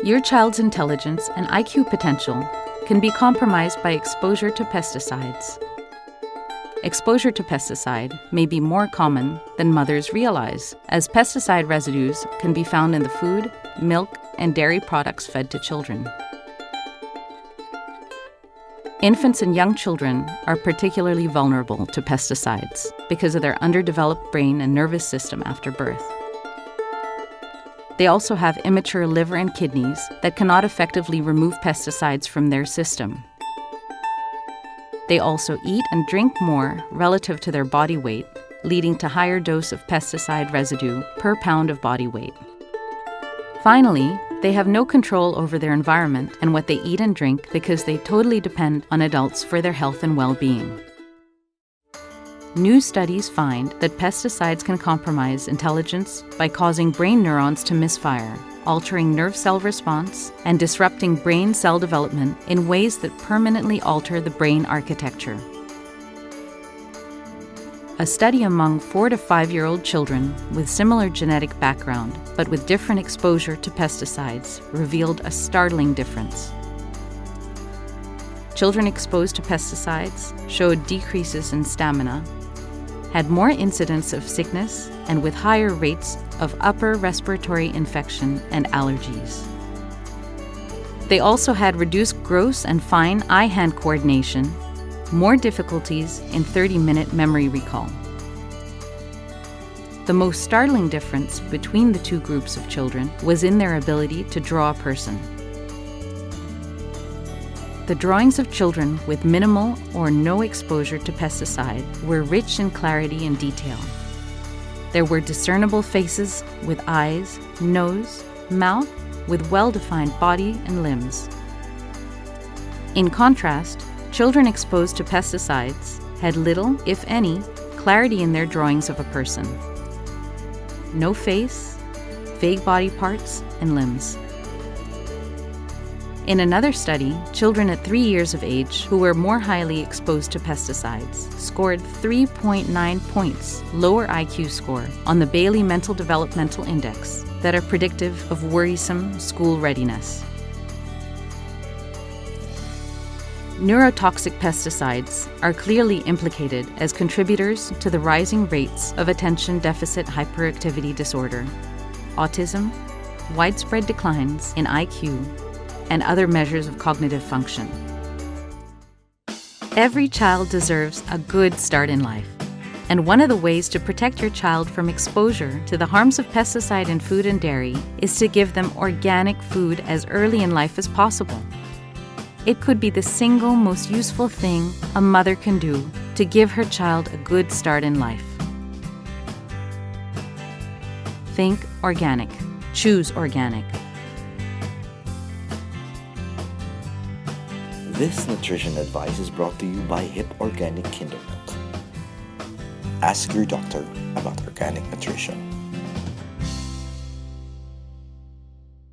Your child's intelligence and IQ potential can be compromised by exposure to pesticides. Exposure to pesticide may be more common than mothers realize, as pesticide residues can be found in the food, milk, and dairy products fed to children. Infants and young children are particularly vulnerable to pesticides because of their underdeveloped brain and nervous system after birth. They also have immature liver and kidneys that cannot effectively remove pesticides from their system. They also eat and drink more relative to their body weight, leading to higher dose of pesticide residue per pound of body weight. Finally, they have no control over their environment and what they eat and drink because they totally depend on adults for their health and well-being. New studies find that pesticides can compromise intelligence by causing brain neurons to misfire, altering nerve cell response, and disrupting brain cell development in ways that permanently alter the brain architecture. A study among 4 to 5-year-old children with similar genetic background but with different exposure to pesticides revealed a startling difference. Children exposed to pesticides showed decreases in stamina, had more incidence of sickness, and with higher rates of upper respiratory infection and allergies. They also had reduced gross and fine eye-hand coordination, more difficulties in 30-minute memory recall. The most startling difference between the two groups of children was in their ability to draw a person. The drawings of children with minimal or no exposure to pesticide were rich in clarity and detail. There were discernible faces with eyes, nose, mouth, with well-defined body and limbs. In contrast, children exposed to pesticides had little, if any, clarity in their drawings of a person. No face, vague body parts, and limbs. In another study, children at 3 years of age who were more highly exposed to pesticides scored 3.9 points lower IQ score on the Bayley Mental Developmental Index that are predictive of worrisome school readiness. Neurotoxic pesticides are clearly implicated as contributors to the rising rates of attention deficit hyperactivity disorder, autism, widespread declines in IQ, and other measures of cognitive function. Every child deserves a good start in life, and one of the ways to protect your child from exposure to the harms of pesticide in food and dairy is to give them organic food as early in life as possible. It could be the single most useful thing a mother can do to give her child a good start in life. Think organic. Choose organic. This nutrition advice is brought to you by Hip Organic Kinder Milk. Ask your doctor about organic nutrition.